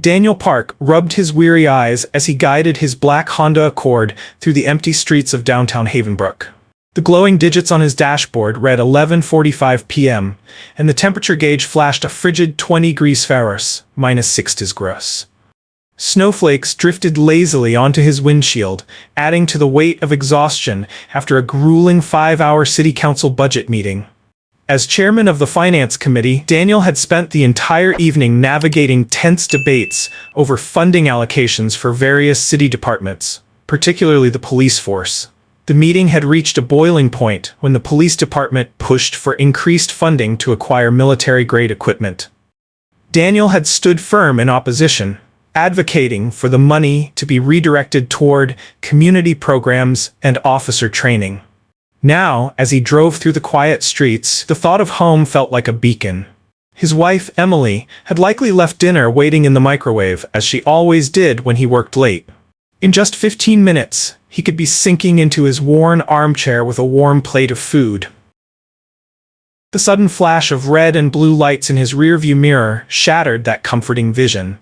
Daniel Park rubbed his weary eyes as he guided his black Honda Accord through the empty streets of downtown Havenbrook. The glowing digits on his dashboard read 11:45 p.m., and the temperature gauge flashed a frigid 20 degrees Fahrenheit, -6 gross. Snowflakes drifted lazily onto his windshield, adding to the weight of exhaustion after a grueling 5-hour city council budget meeting. As chairman of the Finance Committee, Daniel had spent the entire evening navigating tense debates over funding allocations for various city departments, particularly the police force. The meeting had reached a boiling point when the police department pushed for increased funding to acquire military-grade equipment. Daniel had stood firm in opposition, advocating for the money to be redirected toward community programs and officer training. Now, as he drove through the quiet streets, the thought of home felt like a beacon. His wife, Emily, had likely left dinner waiting in the microwave, as she always did when he worked late. In just 15 minutes, he could be sinking into his worn armchair with a warm plate of food. The sudden flash of red and blue lights in his rearview mirror shattered that comforting vision.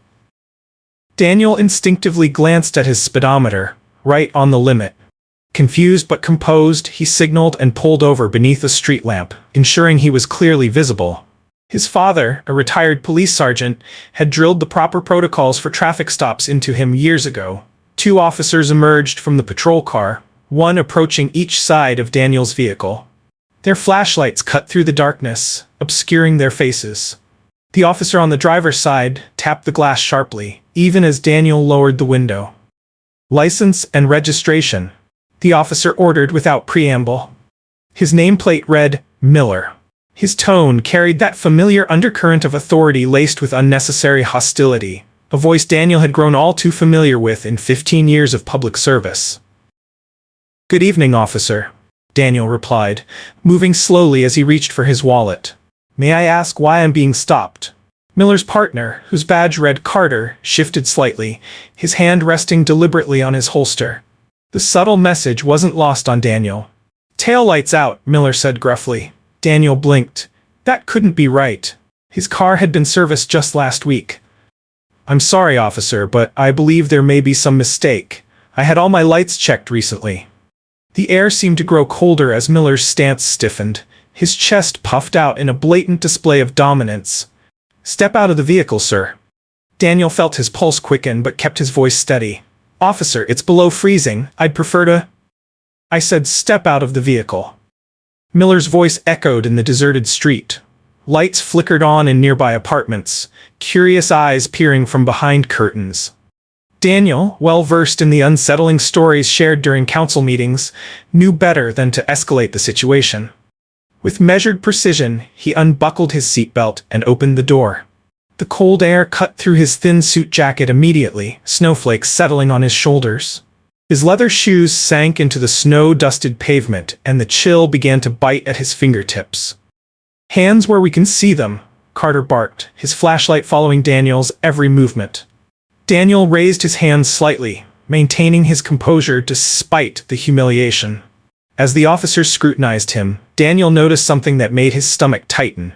Daniel instinctively glanced at his speedometer, right on the limit. Confused but composed, he signaled and pulled over beneath a street lamp, ensuring he was clearly visible. His father, a retired police sergeant, had drilled the proper protocols for traffic stops into him years ago. 2 officers emerged from the patrol car, one approaching each side of Daniel's vehicle. Their flashlights cut through the darkness, obscuring their faces. The officer on the driver's side tapped the glass sharply, even as Daniel lowered the window. "License and registration," the officer ordered without preamble. His nameplate read, Miller. His tone carried that familiar undercurrent of authority laced with unnecessary hostility, a voice Daniel had grown all too familiar with in 15 years of public service. "Good evening, officer," Daniel replied, moving slowly as he reached for his wallet. "May I ask why I'm being stopped?" Miller's partner, whose badge read Carter, shifted slightly, his hand resting deliberately on his holster. The subtle message wasn't lost on Daniel. "Tail lights out," Miller said gruffly. Daniel blinked. That couldn't be right. His car had been serviced just last week. "I'm sorry, officer, but I believe there may be some mistake. I had all my lights checked recently." The air seemed to grow colder as Miller's stance stiffened. His chest puffed out in a blatant display of dominance. "Step out of the vehicle, sir." Daniel felt his pulse quicken but kept his voice steady. "Officer, it's below freezing. I'd prefer to—" "I said step out of the vehicle." Miller's voice echoed in the deserted street. Lights flickered on in nearby apartments, curious eyes peering from behind curtains. Daniel, well versed in the unsettling stories shared during council meetings, knew better than to escalate the situation. With measured precision, he unbuckled his seatbelt and opened the door. The cold air cut through his thin suit jacket immediately, snowflakes settling on his shoulders. His leather shoes sank into the snow-dusted pavement, and the chill began to bite at his fingertips. "Hands where we can see them," Carter barked, his flashlight following Daniel's every movement. Daniel raised his hands slightly, maintaining his composure despite the humiliation. As the officers scrutinized him, Daniel noticed something that made his stomach tighten.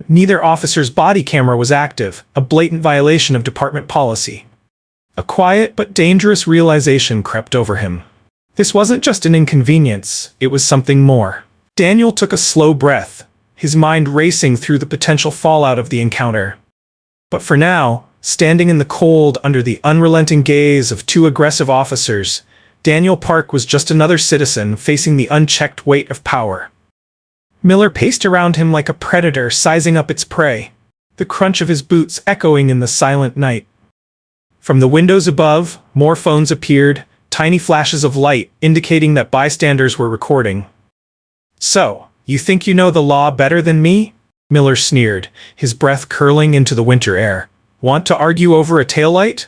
Neither officer's body camera was active, a blatant violation of department policy. A quiet but dangerous realization crept over him. This wasn't just an inconvenience, it was something more. Daniel took a slow breath, his mind racing through the potential fallout of the encounter. But for now, standing in the cold under the unrelenting gaze of 2 aggressive officers, Daniel Park was just another citizen facing the unchecked weight of power. Miller paced around him like a predator sizing up its prey, the crunch of his boots echoing in the silent night. From the windows above, more phones appeared, tiny flashes of light indicating that bystanders were recording. "So, you think you know the law better than me?" Miller sneered, his breath curling into the winter air. "Want to argue over a taillight?"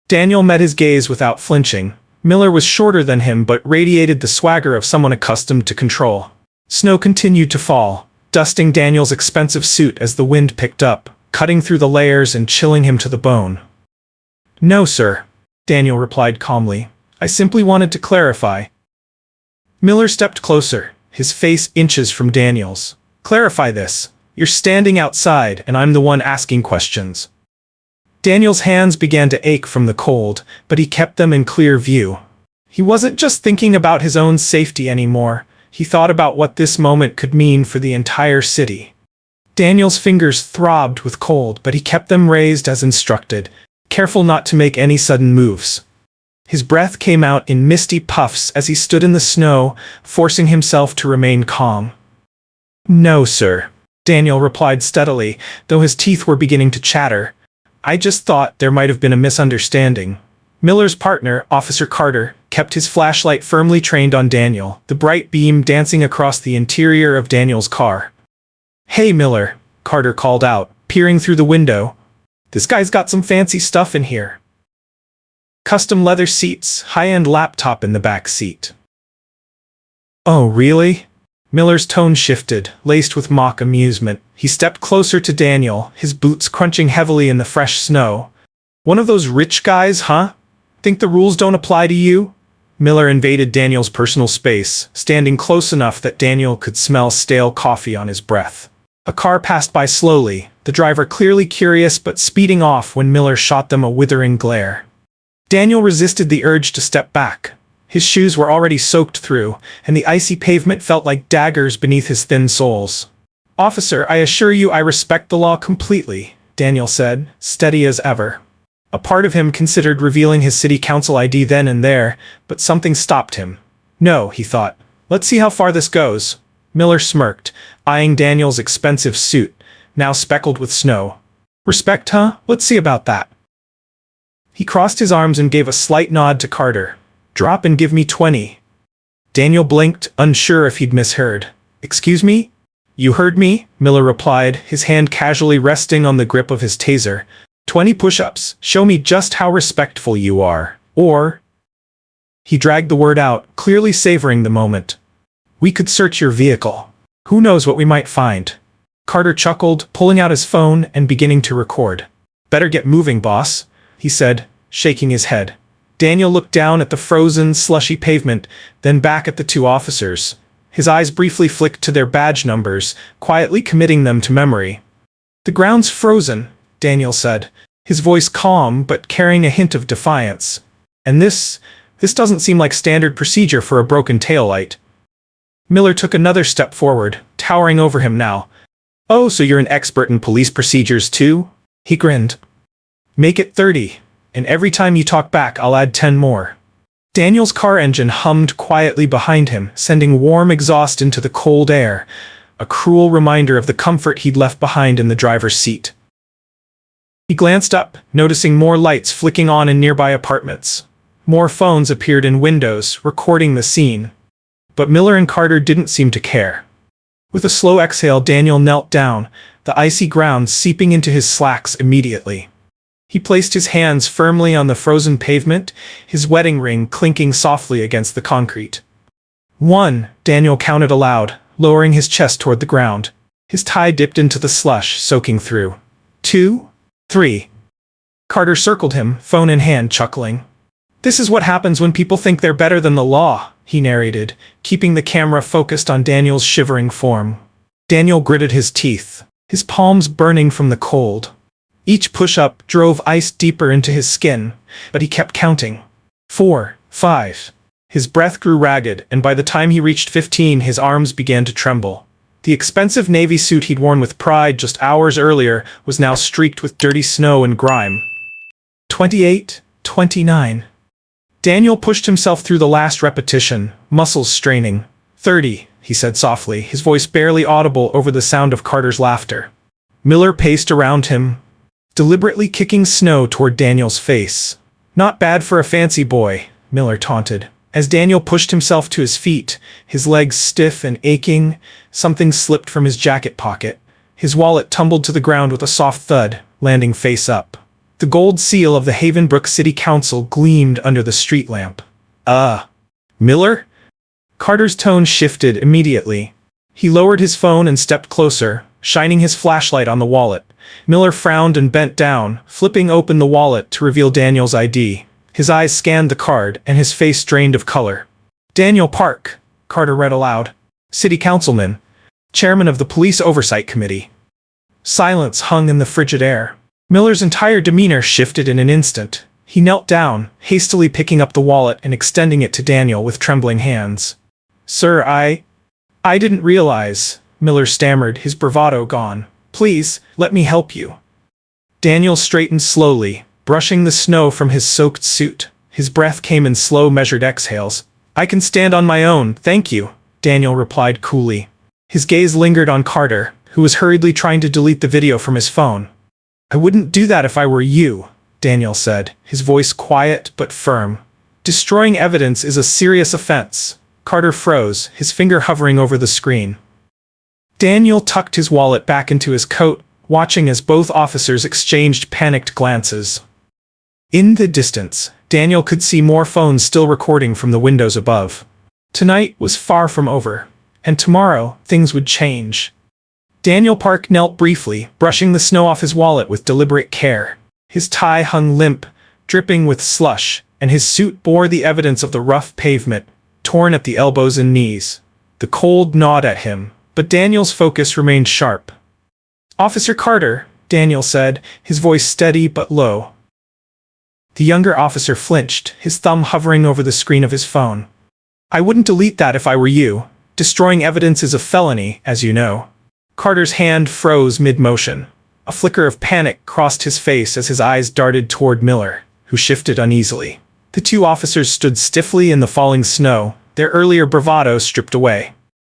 Daniel met his gaze without flinching. Miller was shorter than him but radiated the swagger of someone accustomed to control. Snow continued to fall, dusting Daniel's expensive suit as the wind picked up, cutting through the layers and chilling him to the bone. "No, sir," Daniel replied calmly. "I simply wanted to clarify." Miller stepped closer, his face inches from Daniel's. "Clarify this. You're standing outside and I'm the one asking questions." Daniel's hands began to ache from the cold, but he kept them in clear view. He wasn't just thinking about his own safety anymore. He thought about what this moment could mean for the entire city. Daniel's fingers throbbed with cold, but he kept them raised as instructed, careful not to make any sudden moves. His breath came out in misty puffs as he stood in the snow, forcing himself to remain calm. "No, sir," Daniel replied steadily, though his teeth were beginning to chatter. "I just thought there might have been a misunderstanding." Miller's partner, Officer Carter, kept his flashlight firmly trained on Daniel, the bright beam dancing across the interior of Daniel's car. "Hey, Miller," Carter called out, peering through the window. "This guy's got some fancy stuff in here. Custom leather seats, high-end laptop in the back seat." "Oh, really?" Miller's tone shifted, laced with mock amusement. He stepped closer to Daniel, his boots crunching heavily in the fresh snow. "One of those rich guys, huh? Think the rules don't apply to you?" Miller invaded Daniel's personal space, standing close enough that Daniel could smell stale coffee on his breath. A car passed by slowly, the driver clearly curious but speeding off when Miller shot them a withering glare. Daniel resisted the urge to step back. His shoes were already soaked through, and the icy pavement felt like daggers beneath his thin soles. "Officer, I assure you I respect the law completely," Daniel said, steady as ever. A part of him considered revealing his city council ID then and there, but something stopped him. "No," he thought. "Let's see how far this goes." Miller smirked, eyeing Daniel's expensive suit, now speckled with snow. "Respect, huh? Let's see about that." He crossed his arms and gave a slight nod to Carter. "Drop and give me 20. Daniel blinked, unsure if he'd misheard. "Excuse me?" "You heard me," Miller replied, his hand casually resting on the grip of his taser. 20 push-ups. Show me just how respectful you are. Or—" He dragged the word out, clearly savoring the moment. "We could search your vehicle. Who knows what we might find." Carter chuckled, pulling out his phone and beginning to record. "Better get moving, boss," he said, shaking his head. Daniel looked down at the frozen, slushy pavement, then back at the two officers. His eyes briefly flicked to their badge numbers, quietly committing them to memory. "The ground's frozen," Daniel said, his voice calm but carrying a hint of defiance. "And this doesn't seem like standard procedure for a broken taillight." Miller took another step forward, towering over him now. "Oh, so you're an expert in police procedures too?" He grinned. "Make it 30. And every time you talk back, I'll add 10 more. Daniel's car engine hummed quietly behind him, sending warm exhaust into the cold air, a cruel reminder of the comfort he'd left behind in the driver's seat. He glanced up, noticing more lights flicking on in nearby apartments. More phones appeared in windows, recording the scene. But Miller and Carter didn't seem to care. With a slow exhale, Daniel knelt down, the icy ground seeping into his slacks immediately. He placed his hands firmly on the frozen pavement, his wedding ring clinking softly against the concrete. 1, Daniel counted aloud, lowering his chest toward the ground. His tie dipped into the slush, soaking through. 2, 3. Carter circled him, phone in hand, chuckling. "This is what happens when people think they're better than the law," he narrated, keeping the camera focused on Daniel's shivering form. Daniel gritted his teeth, his palms burning from the cold. Each push-up drove ice deeper into his skin, but he kept counting. 4, 5. His breath grew ragged, and by the time he reached 15, his arms began to tremble. The expensive navy suit he'd worn with pride just hours earlier was now streaked with dirty snow and grime. 28, 29. Daniel pushed himself through the last repetition, muscles straining. 30, he said softly, his voice barely audible over the sound of Carter's laughter. Miller paced around him, deliberately kicking snow toward Daniel's face. "Not bad for a fancy boy," Miller taunted. As Daniel pushed himself to his feet, his legs stiff and aching, something slipped from his jacket pocket. His wallet tumbled to the ground with a soft thud, landing face up. The gold seal of the Havenbrook City Council gleamed under the street lamp. Miller?" Carter's tone shifted immediately. He lowered his phone and stepped closer, shining his flashlight on the wallet. Miller frowned and bent down, flipping open the wallet to reveal Daniel's ID. His eyes scanned the card, and his face drained of color. "Daniel Park," Carter read aloud. "City Councilman. Chairman of the Police Oversight Committee." Silence hung in the frigid air. Miller's entire demeanor shifted in an instant. He knelt down, hastily picking up the wallet and extending it to Daniel with trembling hands. "Sir, I didn't realize," Miller stammered, his bravado gone. "Please, let me help you." Daniel straightened slowly, brushing the snow from his soaked suit. His breath came in slow, measured exhales. "I can stand on my own, thank you," Daniel replied coolly. His gaze lingered on Carter, who was hurriedly trying to delete the video from his phone. "I wouldn't do that if I were you," Daniel said, his voice quiet but firm. "Destroying evidence is a serious offense." Carter froze, his finger hovering over the screen. Daniel tucked his wallet back into his coat, watching as both officers exchanged panicked glances. In the distance, Daniel could see more phones still recording from the windows above. Tonight was far from over, and tomorrow things would change. Daniel Park knelt briefly, brushing the snow off his wallet with deliberate care. His tie hung limp, dripping with slush, and his suit bore the evidence of the rough pavement, torn at the elbows and knees. The cold gnawed at him, but Daniel's focus remained sharp. "Officer Carter," Daniel said, his voice steady but low. The younger officer flinched, his thumb hovering over the screen of his phone. "I wouldn't delete that if I were you. Destroying evidence is a felony, as you know." Carter's hand froze mid-motion. A flicker of panic crossed his face as his eyes darted toward Miller, who shifted uneasily. The two officers stood stiffly in the falling snow, their earlier bravado stripped away.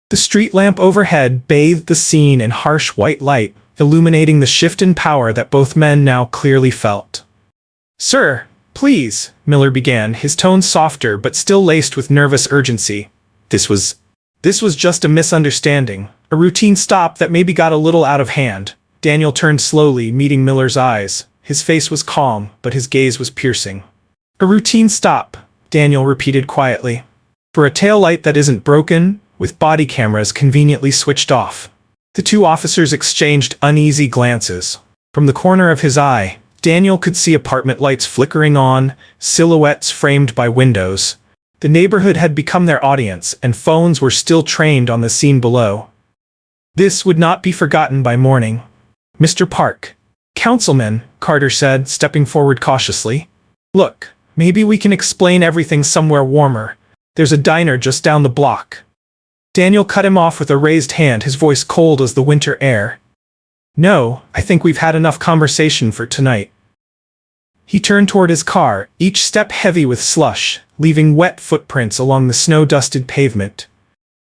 The street lamp overhead bathed the scene in harsh white light, illuminating the shift in power that both men now clearly felt. "Sir, please," Miller began, his tone softer but still laced with nervous urgency. This was just a misunderstanding, a routine stop that maybe got a little out of hand." Daniel turned slowly, meeting Miller's eyes. His face was calm, but his gaze was piercing. "A routine stop," Daniel repeated quietly. "For a taillight that isn't broken, with body cameras conveniently switched off." The two officers exchanged uneasy glances. From the corner of his eye, Daniel could see apartment lights flickering on, silhouettes framed by windows. The neighborhood had become their audience, and phones were still trained on the scene below. This would not be forgotten by morning. "Mr. Park." "Councilman," Carter said, stepping forward cautiously. "Look, maybe we can explain everything somewhere warmer. There's a diner just down the block." Daniel cut him off with a raised hand, his voice cold as the winter air. "No, I think we've had enough conversation for tonight." He turned toward his car, each step heavy with slush, leaving wet footprints along the snow-dusted pavement.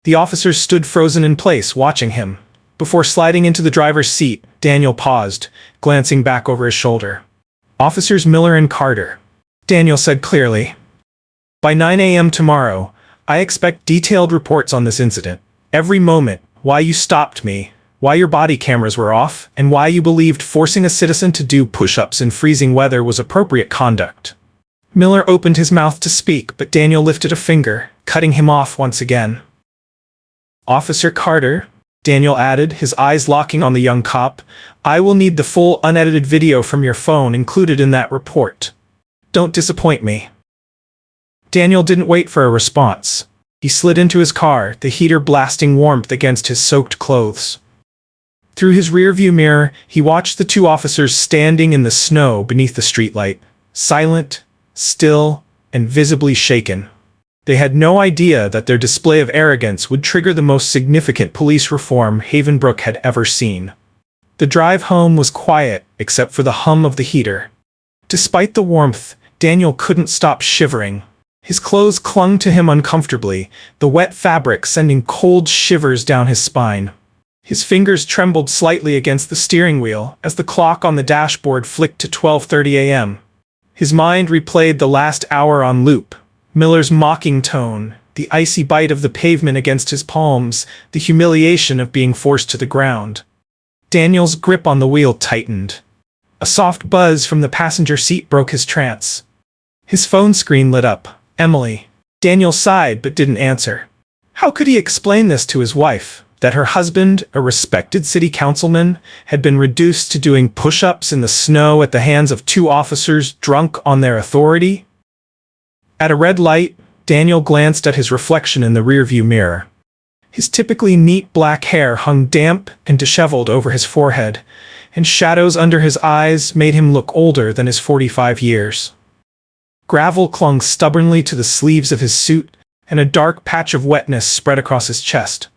The officers stood frozen in place, watching him. Before sliding into the driver's seat, Daniel paused, glancing back over his shoulder. "Officers Miller and Carter," Daniel said clearly. "By 9 a.m. tomorrow, I expect detailed reports on this incident. Every moment, why you stopped me, why your body cameras were off, and why you believed forcing a citizen to do push-ups in freezing weather was appropriate conduct." Miller opened his mouth to speak, but Daniel lifted a finger, cutting him off once again. "Officer Carter," Daniel added, his eyes locking on the young cop, "I will need the full unedited video from your phone included in that report. Don't disappoint me." Daniel didn't wait for a response. He slid into his car, the heater blasting warmth against his soaked clothes. Through his rearview mirror, he watched the two officers standing in the snow beneath the streetlight, silent, still, and visibly shaken. They had no idea that their display of arrogance would trigger the most significant police reform Havenbrook had ever seen. The drive home was quiet, except for the hum of the heater. Despite the warmth, Daniel couldn't stop shivering. His clothes clung to him uncomfortably, the wet fabric sending cold shivers down his spine. His fingers trembled slightly against the steering wheel as the clock on the dashboard flicked to 12:30 a.m. His mind replayed the last hour on loop. Miller's mocking tone, the icy bite of the pavement against his palms, the humiliation of being forced to the ground. Daniel's grip on the wheel tightened. A soft buzz from the passenger seat broke his trance. His phone screen lit up. Emily. Daniel sighed but didn't answer. How could he explain this to his wife? That her husband, a respected city councilman, had been reduced to doing push-ups in the snow at the hands of two officers drunk on their authority? At a red light, Daniel glanced at his reflection in the rearview mirror. His typically neat black hair hung damp and disheveled over his forehead, and shadows under his eyes made him look older than his 45 years. Gravel clung stubbornly to the sleeves of his suit, and a dark patch of wetness spread across his chest.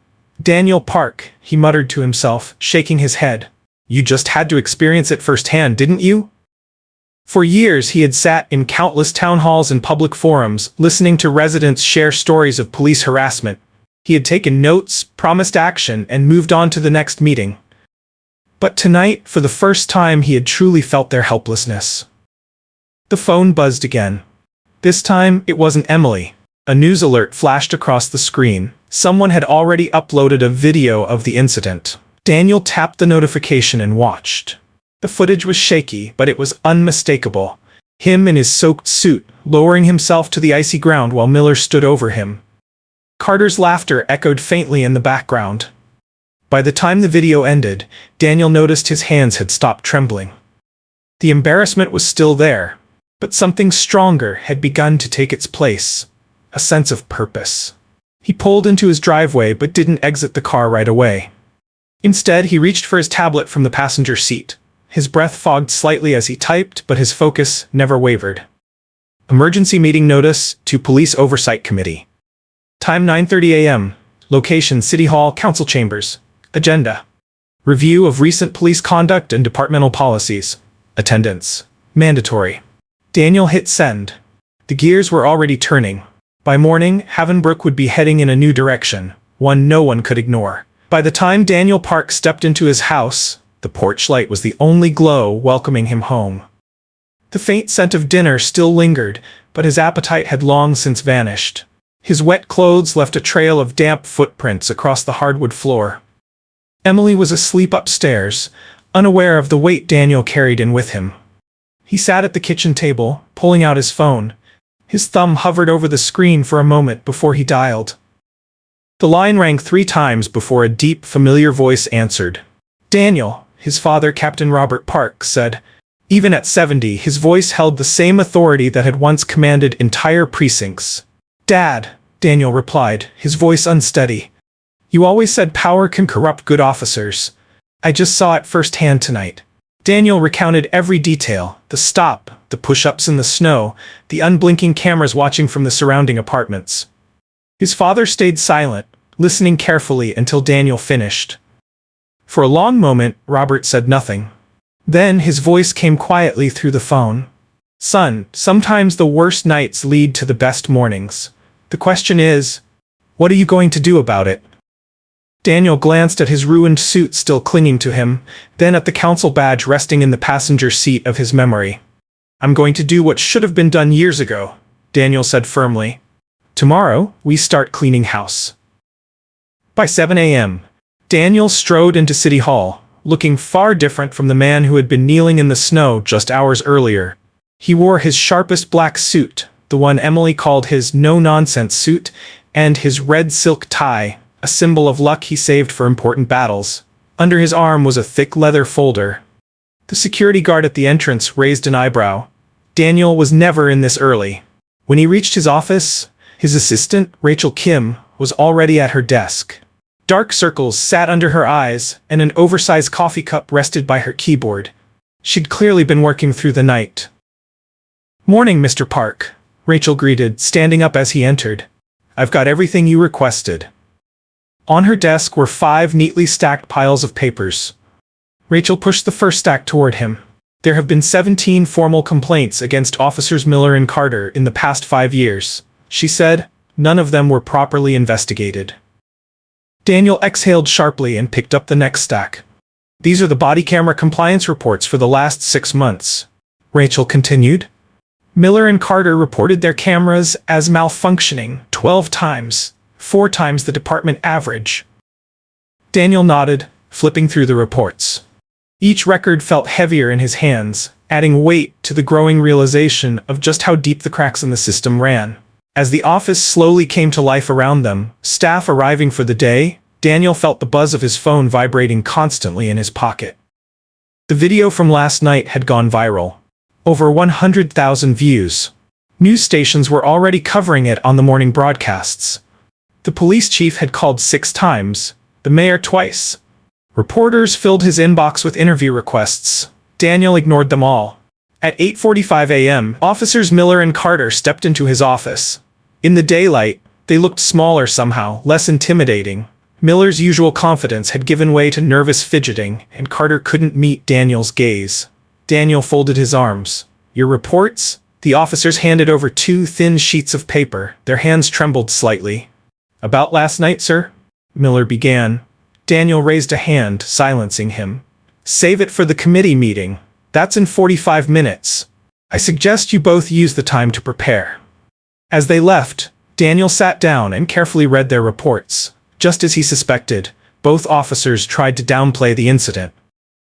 "Daniel Park," he muttered to himself, shaking his head. "You just had to experience it firsthand, didn't you?" For years he had sat in countless town halls and public forums, listening to residents share stories of police harassment. He had taken notes, promised action, and moved on to the next meeting. But tonight, for the first time, he had truly felt their helplessness. The phone buzzed again. This time, it wasn't Emily. A news alert flashed across the screen. Someone had already uploaded a video of the incident. Daniel tapped the notification and watched. The footage was shaky, but it was unmistakable. Him in his soaked suit, lowering himself to the icy ground while Miller stood over him. Carter's laughter echoed faintly in the background. By the time the video ended, Daniel noticed his hands had stopped trembling. The embarrassment was still there, but something stronger had begun to take its place. A sense of purpose. He pulled into his driveway but didn't exit the car right away. Instead, he reached for his tablet from the passenger seat. His breath fogged slightly as he typed, but his focus never wavered. Emergency meeting notice to Police Oversight Committee. Time 9:30 a.m. Location City Hall Council Chambers. Agenda. Review of recent police conduct and departmental policies. Attendance. Mandatory. Daniel hit send. The gears were already turning. By morning, Havenbrook would be heading in a new direction, one no one could ignore. By the time Daniel Park stepped into his house, the porch light was the only glow welcoming him home. The faint scent of dinner still lingered, but his appetite had long since vanished. His wet clothes left a trail of damp footprints across the hardwood floor. Emily was asleep upstairs, unaware of the weight Daniel carried in with him. He sat at the kitchen table, pulling out his phone. His thumb hovered over the screen for a moment before he dialed. The line rang 3 times before a deep, familiar voice answered. "Daniel," his father, Captain Robert Park, said. Even at 70, his voice held the same authority that had once commanded entire precincts. "Dad," Daniel replied, his voice unsteady. "You always said power can corrupt good officers. I just saw it firsthand tonight." Daniel recounted every detail, the stop, the push-ups in the snow, the unblinking cameras watching from the surrounding apartments. His father stayed silent, listening carefully until Daniel finished. For a long moment, Robert said nothing. Then his voice came quietly through the phone. "Son, sometimes the worst nights lead to the best mornings. The question is, what are you going to do about it?" Daniel glanced at his ruined suit still clinging to him, then at the council badge resting in the passenger seat of his memory. "I'm going to do what should have been done years ago," Daniel said firmly. "Tomorrow, we start cleaning house." By 7 a.m., Daniel strode into City Hall, looking far different from the man who had been kneeling in the snow just hours earlier. He wore his sharpest black suit, the one Emily called his no-nonsense suit, and his red silk tie, a symbol of luck he saved for important battles. Under his arm was a thick leather folder. The security guard at the entrance raised an eyebrow. Daniel was never in this early. When he reached his office, his assistant, Rachel Kim, was already at her desk. Dark circles sat under her eyes, and an oversized coffee cup rested by her keyboard. She'd clearly been working through the night. "Morning, Mr. Park," Rachel greeted, standing up as he entered. "I've got everything you requested." On her desk were 5 neatly stacked piles of papers. Rachel pushed the first stack toward him. "There have been 17 formal complaints against Officers Miller and Carter in the past 5 years," she said. "None of them were properly investigated." Daniel exhaled sharply and picked up the next stack. "These are the body camera compliance reports for the last 6 months," Rachel continued. "Miller and Carter reported their cameras as malfunctioning 12 times. 4 times the department average." Daniel nodded, flipping through the reports. Each record felt heavier in his hands, adding weight to the growing realization of just how deep the cracks in the system ran. As the office slowly came to life around them, staff arriving for the day, Daniel felt the buzz of his phone vibrating constantly in his pocket. The video from last night had gone viral. Over 100,000 views. News stations were already covering it on the morning broadcasts. The police chief had called 6 times, the mayor twice. Reporters filled his inbox with interview requests. Daniel ignored them all. At 8:45 a.m., officers Miller and Carter stepped into his office. In the daylight, they looked smaller somehow, less intimidating. Miller's usual confidence had given way to nervous fidgeting, and Carter couldn't meet Daniel's gaze. Daniel folded his arms. "Your reports?" The officers handed over 2 thin sheets of paper. Their hands trembled slightly. "About last night, sir?" Miller began. Daniel raised a hand, silencing him. "Save it for the committee meeting. That's in 45 minutes. I suggest you both use the time to prepare." As they left, Daniel sat down and carefully read their reports. Just as he suspected, both officers tried to downplay the incident.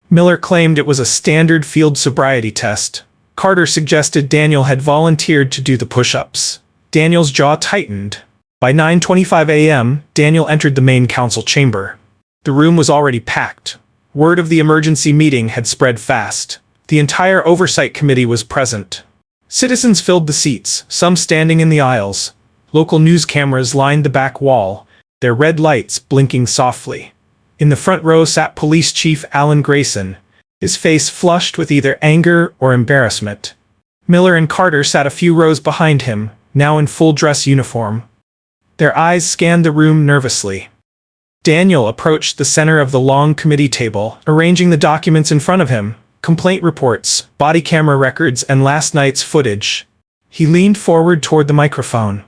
Miller claimed it was a standard field sobriety test. Carter suggested Daniel had volunteered to do the push-ups. Daniel's jaw tightened. By 9:25 a.m., Daniel entered the main council chamber. The room was already packed. Word of the emergency meeting had spread fast. The entire oversight committee was present. Citizens filled the seats, some standing in the aisles. Local news cameras lined the back wall, their red lights blinking softly. In the front row sat Police Chief Alan Grayson, his face flushed with either anger or embarrassment. Miller and Carter sat a few rows behind him, now in full dress uniform. Their eyes scanned the room nervously. Daniel approached the center of the long committee table, arranging the documents in front of him, complaint reports, body camera records, and last night's footage. He leaned forward toward the microphone.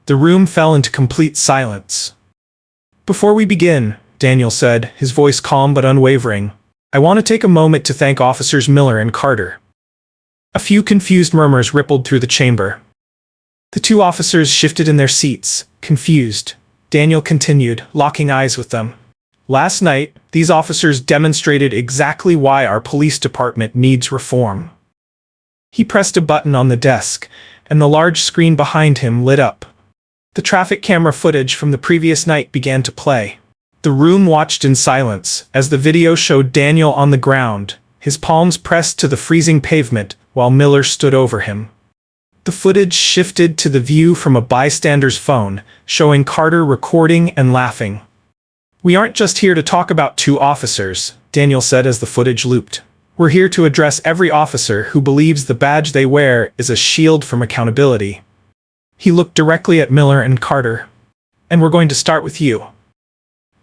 The room fell into complete silence. "Before we begin," Daniel said, his voice calm but unwavering, "I want to take a moment to thank Officers Miller and Carter." A few confused murmurs rippled through the chamber. The 2 officers shifted in their seats, confused. Daniel continued, locking eyes with them. "Last night, these officers demonstrated exactly why our police department needs reform." He pressed a button on the desk, and the large screen behind him lit up. The traffic camera footage from the previous night began to play. The room watched in silence as the video showed Daniel on the ground, his palms pressed to the freezing pavement while Miller stood over him. The footage shifted to the view from a bystander's phone, showing Carter recording and laughing. "We aren't just here to talk about 2 officers," Daniel said as the footage looped. "We're here to address every officer who believes the badge they wear is a shield from accountability." He looked directly at Miller and Carter. "And we're going to start with you."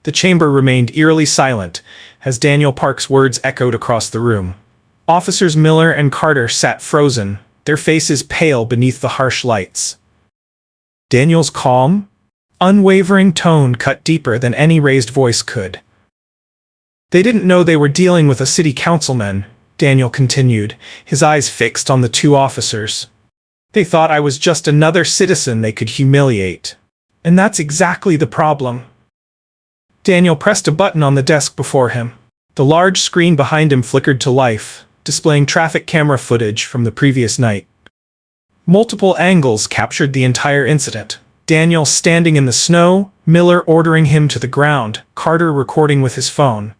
The chamber remained eerily silent as Daniel Park's words echoed across the room. Officers Miller and Carter sat frozen, their faces pale beneath the harsh lights. Daniel's calm, unwavering tone cut deeper than any raised voice could. "They didn't know they were dealing with a city councilman," Daniel continued, his eyes fixed on the 2 officers. "They thought I was just another citizen they could humiliate. And that's exactly the problem." Daniel pressed a button on the desk before him. The large screen behind him flickered to life, displaying traffic camera footage from the previous night. Multiple angles captured the entire incident. Daniel standing in the snow, Miller ordering him to the ground, Carter recording with his phone.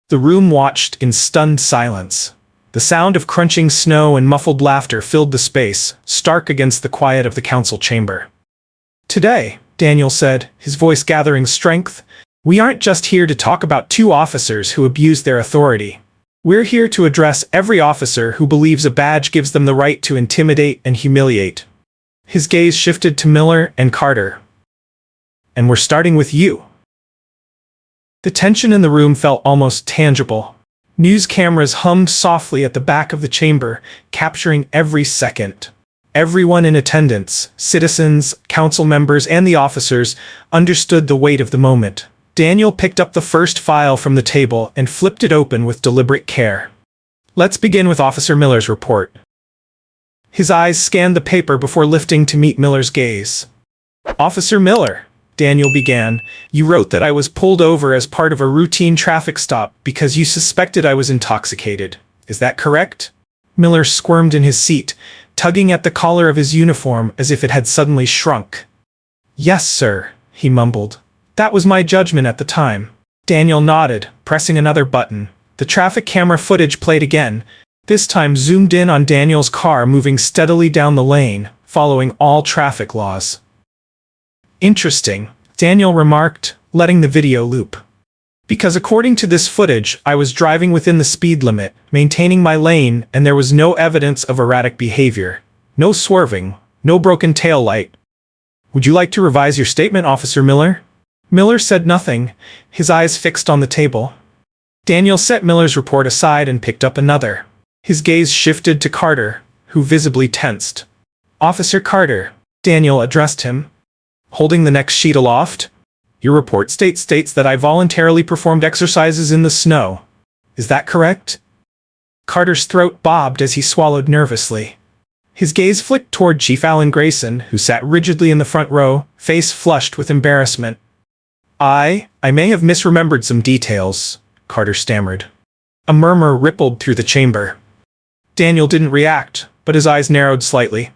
The room watched in stunned silence. The sound of crunching snow and muffled laughter filled the space, stark against the quiet of the council chamber. "Today," Daniel said, his voice gathering strength, "we aren't just here to talk about 2 officers who abuse their authority. We're here to address every officer who believes a badge gives them the right to intimidate and humiliate." His gaze shifted to Miller and Carter. "And we're starting with you." The tension in the room felt almost tangible. News cameras hummed softly at the back of the chamber, capturing every second. Everyone in attendance, citizens, council members, and the officers, understood the weight of the moment. Daniel picked up the first file from the table and flipped it open with deliberate care. "Let's begin with Officer Miller's report." His eyes scanned the paper before lifting to meet Miller's gaze. "Officer Miller," Daniel began, "you wrote that I was pulled over as part of a routine traffic stop because you suspected I was intoxicated. Is that correct?" Miller squirmed in his seat, tugging at the collar of his uniform as if it had suddenly shrunk. "Yes, sir," he mumbled. "That was my judgment at the time." Daniel nodded, pressing another button. The traffic camera footage played again, this time zoomed in on Daniel's car moving steadily down the lane, following all traffic laws. "Interesting," Daniel remarked, letting the video loop. Because according to this footage, I was driving within the speed limit, maintaining my lane, and there was no evidence of erratic behavior. No swerving, no broken tail light. Would you like to revise your statement, Officer Miller? Miller said nothing, his eyes fixed on the table. Daniel set Miller's report aside and picked up another. His gaze shifted to Carter, who visibly tensed. Officer Carter, Daniel addressed him, holding the next sheet aloft. Your report states that I voluntarily performed exercises in the snow. Is that correct? Carter's throat bobbed as he swallowed nervously. His gaze flicked toward Chief Alan Grayson, who sat rigidly in the front row, face flushed with embarrassment. I may have misremembered some details, Carter stammered. A murmur rippled through the chamber. Daniel didn't react, but his eyes narrowed slightly.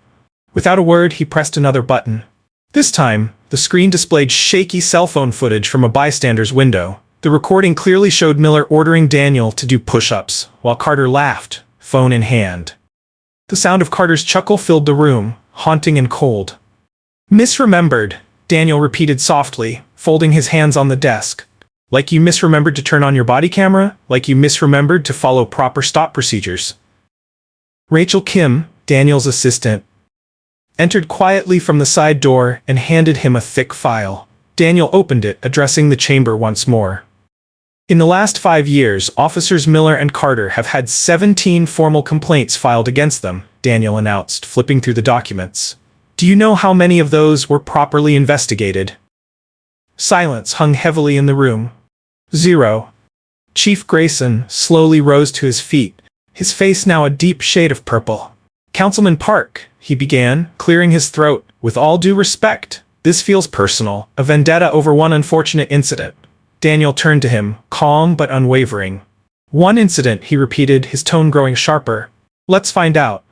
Without a word, he pressed another button. This time, the screen displayed shaky cell phone footage from a bystander's window. The recording clearly showed Miller ordering Daniel to do push-ups, while Carter laughed, phone in hand. The sound of Carter's chuckle filled the room, haunting and cold. Misremembered, Daniel repeated softly, folding his hands on the desk. Like you misremembered to turn on your body camera? Like you misremembered to follow proper stop procedures? Rachel Kim, Daniel's assistant, entered quietly from the side door and handed him a thick file. Daniel opened it, addressing the chamber once more. In the last 5 years, Officers Miller and Carter have had 17 formal complaints filed against them, Daniel announced, flipping through the documents. Do you know how many of those were properly investigated? Silence hung heavily in the room. 0. Chief Grayson slowly rose to his feet, his face now a deep shade of purple. Councilman Park, he began, clearing his throat, with all due respect, this feels personal, a vendetta over one unfortunate incident. Daniel turned to him, calm but unwavering. One incident, he repeated, his tone growing sharper. Let's find out.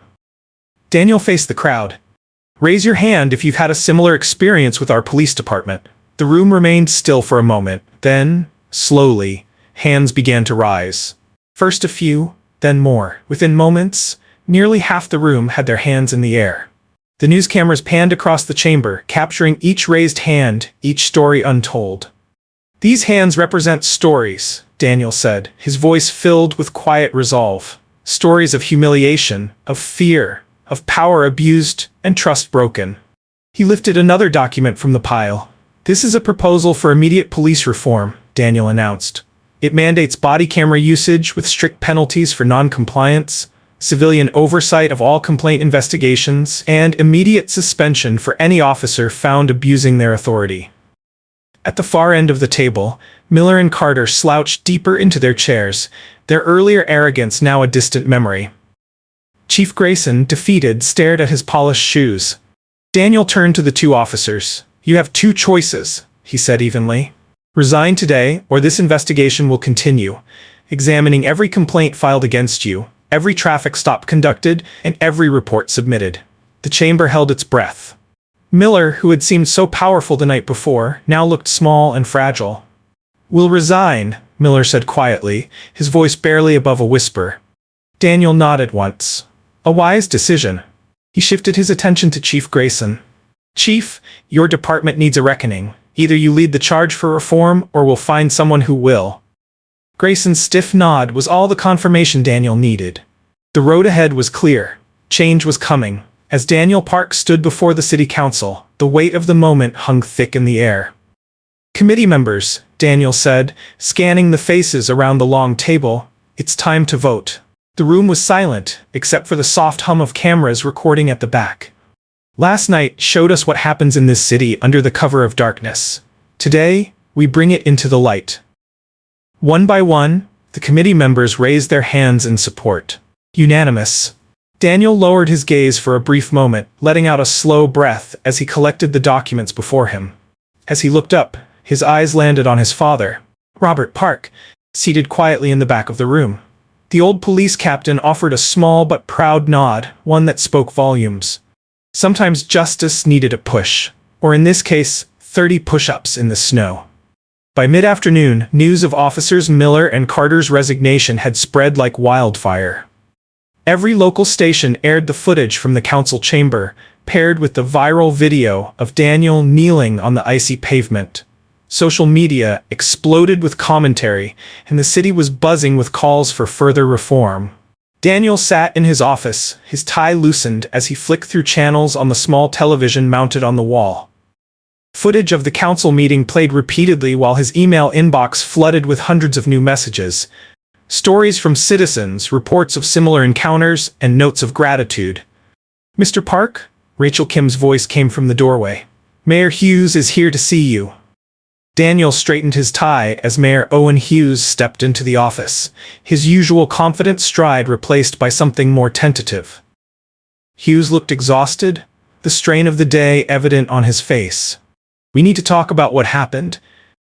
Daniel faced the crowd. Raise your hand if you've had a similar experience with our police department. The room remained still for a moment, then, slowly, hands began to rise. First a few, then more. Within moments, nearly half the room had their hands in the air. The news cameras panned across the chamber, capturing each raised hand, each story untold. These hands represent stories, Daniel said, his voice filled with quiet resolve. Stories of humiliation, of fear, of power abused, and trust broken. He lifted another document from the pile. This is a proposal for immediate police reform, Daniel announced. It mandates body camera usage with strict penalties for non-compliance, civilian oversight of all complaint investigations, and immediate suspension for any officer found abusing their authority. At the far end of the table, Miller and Carter slouched deeper into their chairs, their earlier arrogance now a distant memory. Chief Grayson, defeated, stared at his polished shoes. Daniel turned to the two officers. You have 2 choices, he said evenly. Resign today, or this investigation will continue, examining every complaint filed against you, every traffic stop conducted, and every report submitted. The chamber held its breath. Miller, who had seemed so powerful the night before, now looked small and fragile. We'll resign, Miller said quietly, his voice barely above a whisper. Daniel nodded once. A wise decision. He shifted his attention to Chief Grayson. Chief, your department needs a reckoning. Either you lead the charge for reform, or we'll find someone who will. Grayson's stiff nod was all the confirmation Daniel needed. The road ahead was clear. Change was coming. As Daniel Park stood before the city council, the weight of the moment hung thick in the air. Committee members, Daniel said, scanning the faces around the long table, it's time to vote. The room was silent, except for the soft hum of cameras recording at the back. Last night showed us what happens in this city under the cover of darkness. Today, we bring it into the light. One by one, the committee members raised their hands in support. Unanimous. Daniel lowered his gaze for a brief moment, letting out a slow breath as he collected the documents before him. As he looked up, his eyes landed on his father, Robert Park, seated quietly in the back of the room. The old police captain offered a small but proud nod, one that spoke volumes. Sometimes justice needed a push, or in this case, 30 push-ups in the snow. By mid-afternoon, news of Officers Miller and Carter's resignation had spread like wildfire. Every local station aired the footage from the council chamber, paired with the viral video of Daniel kneeling on the icy pavement. Social media exploded with commentary, and the city was buzzing with calls for further reform. Daniel sat in his office, his tie loosened as he flicked through channels on the small television mounted on the wall. Footage of the council meeting played repeatedly while his email inbox flooded with hundreds of new messages. Stories from citizens, reports of similar encounters, and notes of gratitude. "Mr. Park?" Rachel Kim's voice came from the doorway. "Mayor Hughes is here to see you." Daniel straightened his tie as Mayor Owen Hughes stepped into the office, his usual confident stride replaced by something more tentative. Hughes looked exhausted, the strain of the day evident on his face. "We need to talk about what happened,"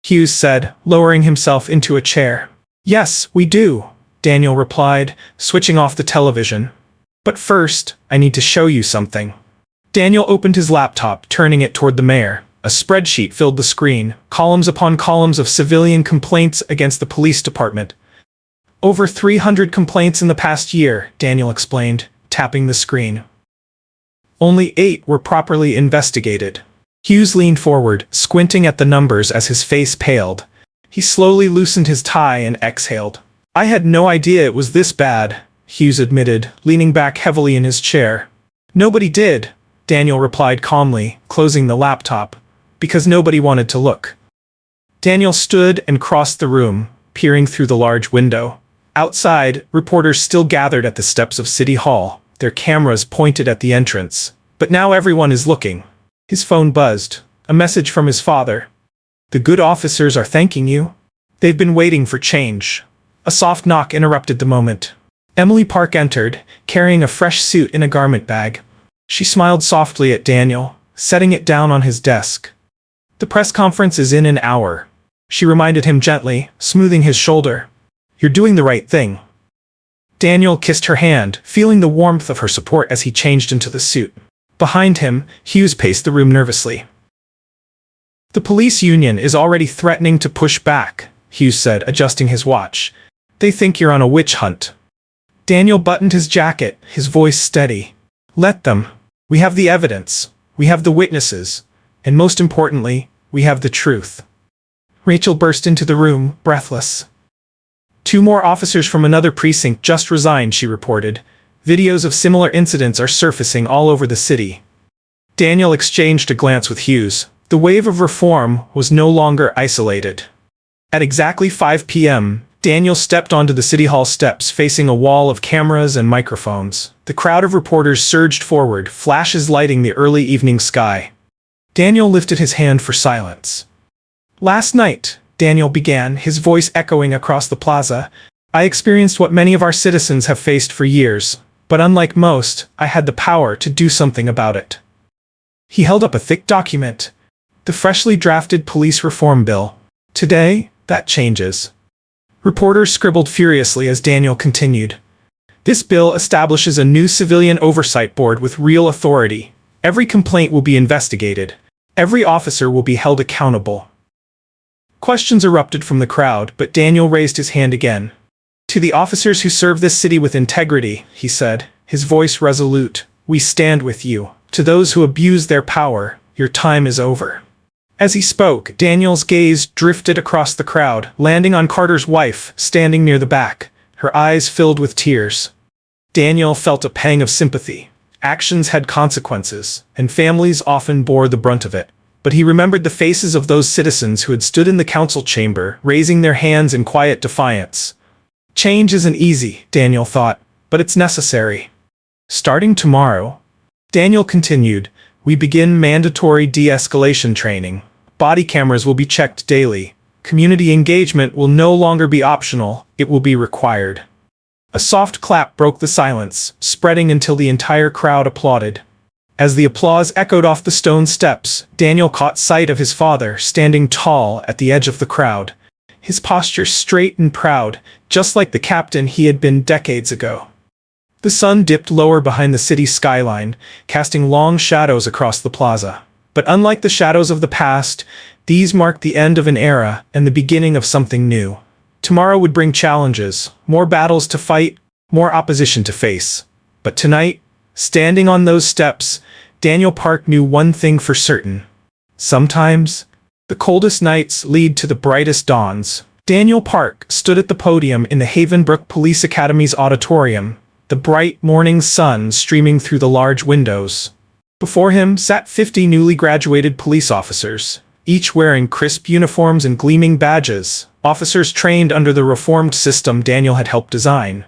Hughes said, lowering himself into a chair. "Yes, we do," Daniel replied, switching off the television. "But first, I need to show you something." Daniel opened his laptop, turning it toward the mayor. A spreadsheet filled the screen, columns upon columns of civilian complaints against the police department. "Over 300 complaints in the past year," Daniel explained, tapping the screen. "Only 8 were properly investigated." Hughes leaned forward, squinting at the numbers as his face paled. He slowly loosened his tie and exhaled. "I had no idea it was this bad," Hughes admitted, leaning back heavily in his chair. "Nobody did," Daniel replied calmly, closing the laptop, "because nobody wanted to look." Daniel stood and crossed the room, peering through the large window. Outside, reporters still gathered at the steps of City Hall, their cameras pointed at the entrance. But now everyone is looking. His phone buzzed. A message from his father. "The good officers are thanking you. They've been waiting for change." A soft knock interrupted the moment. Emily Park entered, carrying a fresh suit in a garment bag. She smiled softly at Daniel, setting it down on his desk. "The press conference is in an hour," she reminded him gently, smoothing his shoulder. "You're doing the right thing." Daniel kissed her hand, feeling the warmth of her support as he changed into the suit. Behind him, Hughes paced the room nervously. "The police union is already threatening to push back," Hughes said, adjusting his watch. "They think you're on a witch hunt." Daniel buttoned his jacket, his voice steady. "Let them. We have the evidence. We have the witnesses. And most importantly, we have the truth." Rachel burst into the room, breathless. "2 more officers from another precinct just resigned," she reported. "Videos of similar incidents are surfacing all over the city." Daniel exchanged a glance with Hughes. The wave of reform was no longer isolated. At exactly 5 p.m., Daniel stepped onto the City Hall steps facing a wall of cameras and microphones. The crowd of reporters surged forward, flashes lighting the early evening sky. Daniel lifted his hand for silence. "Last night," Daniel began, his voice echoing across the plaza, "I experienced what many of our citizens have faced for years, but unlike most, I had the power to do something about it." He held up a thick document. The freshly drafted police reform bill. "Today, that changes." Reporters scribbled furiously as Daniel continued. "This bill establishes a new civilian oversight board with real authority. Every complaint will be investigated. Every officer will be held accountable." Questions erupted from the crowd, but Daniel raised his hand again. "To the officers who serve this city with integrity," he said, his voice resolute, "we stand with you. To those who abuse their power, your time is over." As he spoke, Daniel's gaze drifted across the crowd, landing on Carter's wife, standing near the back, her eyes filled with tears. Daniel felt a pang of sympathy. Actions had consequences, and families often bore the brunt of it. But he remembered the faces of those citizens who had stood in the council chamber, raising their hands in quiet defiance. Change isn't easy, Daniel thought, but it's necessary. Starting tomorrow, Daniel continued, we begin mandatory de-escalation training. Body cameras will be checked daily. Community engagement will no longer be optional, it will be required. A soft clap broke the silence, spreading until the entire crowd applauded. As the applause echoed off the stone steps, Daniel caught sight of his father standing tall at the edge of the crowd, his posture straight and proud, just like the captain he had been decades ago. The sun dipped lower behind the city skyline, casting long shadows across the plaza. But unlike the shadows of the past, these marked the end of an era and the beginning of something new. Tomorrow would bring challenges, more battles to fight, more opposition to face. But tonight, standing on those steps, Daniel Park knew one thing for certain. Sometimes, The coldest nights lead to the brightest dawns. Daniel Park stood at the podium in the Havenbrook Police Academy's auditorium, the bright morning sun streaming through the large windows. Before him sat 50 newly graduated police officers, each wearing crisp uniforms and gleaming badges, officers trained under the reformed system Daniel had helped design.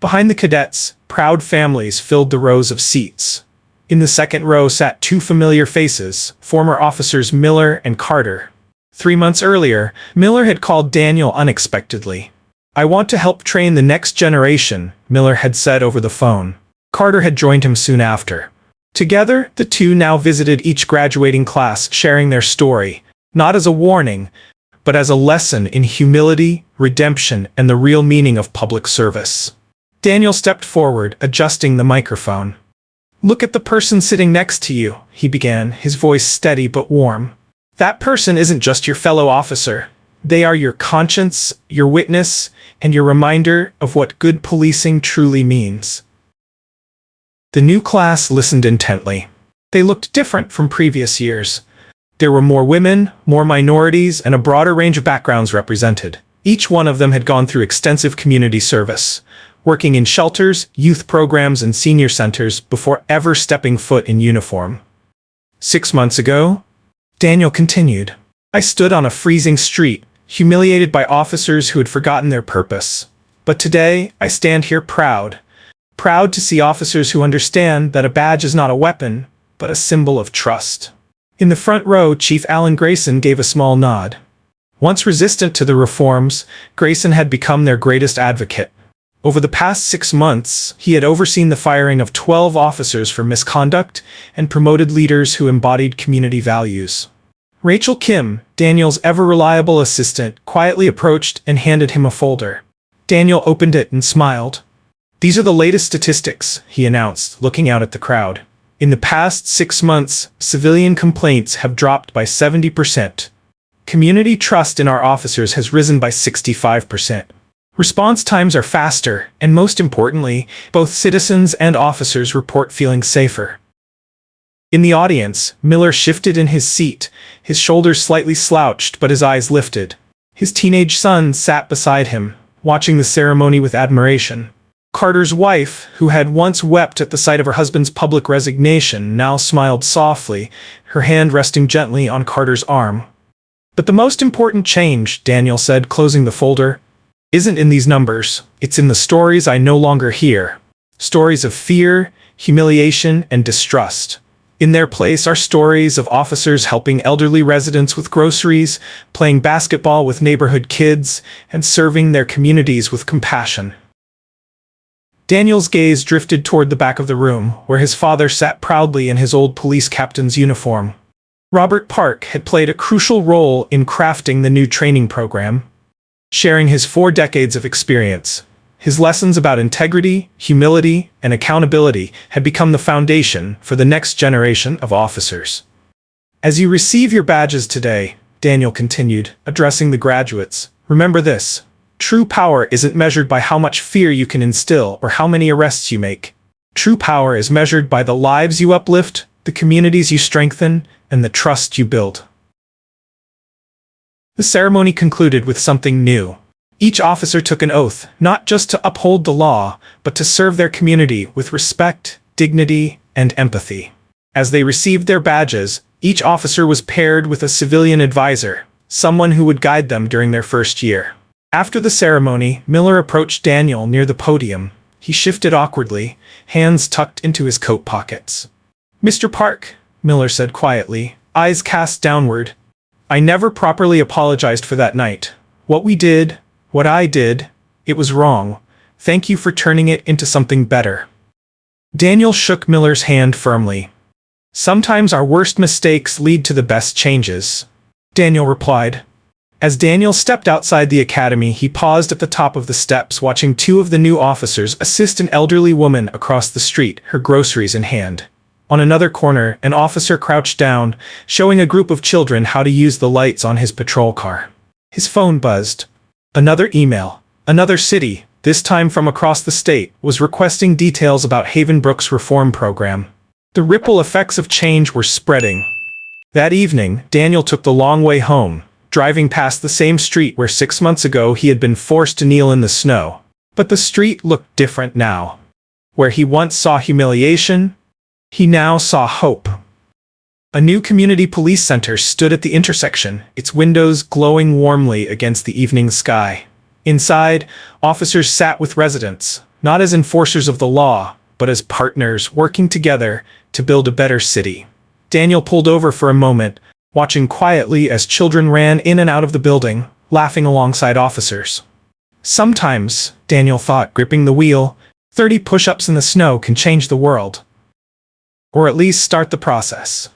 Behind the cadets, proud families filled the rows of seats. In the second row sat two familiar faces, former officers Miller and Carter. 3 months earlier, Miller had called Daniel unexpectedly. "I want to help train the next generation," Miller had said over the phone. Carter had joined him soon after. Together, the two now visited each graduating class, sharing their story, not as a warning, but as a lesson in humility, redemption, and the real meaning of public service. Daniel stepped forward, adjusting the microphone. "Look at the person sitting next to you," he began, his voice steady but warm. "That person isn't just your fellow officer. They are your conscience, your witness, and your reminder of what good policing truly means." The new class listened intently. They looked different from previous years. There were more women, more minorities, and a broader range of backgrounds represented. Each one of them had gone through extensive community service, working in shelters, youth programs, and senior centers before ever stepping foot in uniform. 6 months ago, Daniel continued, "I stood on a freezing street, humiliated by officers who had forgotten their purpose. But today, I stand here proud to see officers who understand that a badge is not a weapon, but a symbol of trust." In the front row, Chief Alan Grayson gave a small nod. Once resistant to the reforms, Grayson had become their greatest advocate. Over the past 6 months, he had overseen the firing of 12 officers for misconduct and promoted leaders who embodied community values. Rachel Kim, Daniel's ever-reliable assistant, quietly approached and handed him a folder. Daniel opened it and smiled. "These are the latest statistics," he announced, looking out at the crowd. "In the past 6 months, civilian complaints have dropped by 70%. Community trust in our officers has risen by 65%. Response times are faster, and most importantly, both citizens and officers report feeling safer." In the audience, Miller shifted in his seat, his shoulders slightly slouched but his eyes lifted. His teenage son sat beside him, watching the ceremony with admiration. Carter's wife, who had once wept at the sight of her husband's public resignation, now smiled softly, her hand resting gently on Carter's arm. "But the most important change," Daniel said, closing the folder, "isn't in these numbers, it's in the stories I no longer hear. Stories of fear, humiliation, and distrust. In their place are stories of officers helping elderly residents with groceries, playing basketball with neighborhood kids, and serving their communities with compassion." Daniel's gaze drifted toward the back of the room, where his father sat proudly in his old police captain's uniform. Robert Park had played a crucial role in crafting the new training program. Sharing his 4 decades of experience, his lessons about integrity, humility, and accountability had become the foundation for the next generation of officers. "As you receive your badges today," Daniel continued, addressing the graduates, "remember this. True power isn't measured by how much fear you can instill or how many arrests you make. True power is measured by the lives you uplift, the communities you strengthen, and the trust you build." The ceremony concluded with something new. Each officer took an oath, not just to uphold the law, but to serve their community with respect, dignity, and empathy. As they received their badges, each officer was paired with a civilian advisor, someone who would guide them during their first year. After the ceremony, Miller approached Daniel near the podium. He shifted awkwardly, hands tucked into his coat pockets. "Mr. Park," Miller said quietly, eyes cast downward, "I never properly apologized for that night. What we did, what I did, it was wrong. Thank you for turning it into something better." Daniel shook Miller's hand firmly. "Sometimes our worst mistakes lead to the best changes," Daniel replied. As Daniel stepped outside the academy, he paused at the top of the steps, watching 2 of the new officers assist an elderly woman across the street, her groceries in hand. On another corner, an officer crouched down, showing a group of children how to use the lights on his patrol car. His phone buzzed. Another email. Another city, this time from across the state, was requesting details about Havenbrook's reform program. The ripple effects of change were spreading. That evening, Daniel took the long way home, driving past the same street where 6 months ago he had been forced to kneel in the snow. But the street looked different now. Where he once saw humiliation, he now saw hope. A new community police center stood at the intersection, its windows glowing warmly against the evening sky. Inside, officers sat with residents, not as enforcers of the law, but as partners working together to build a better city. Daniel pulled over for a moment, watching quietly as children ran in and out of the building, laughing alongside officers. Sometimes, Daniel thought, gripping the wheel, 30 push-ups in the snow can change the world. Or at least start the process.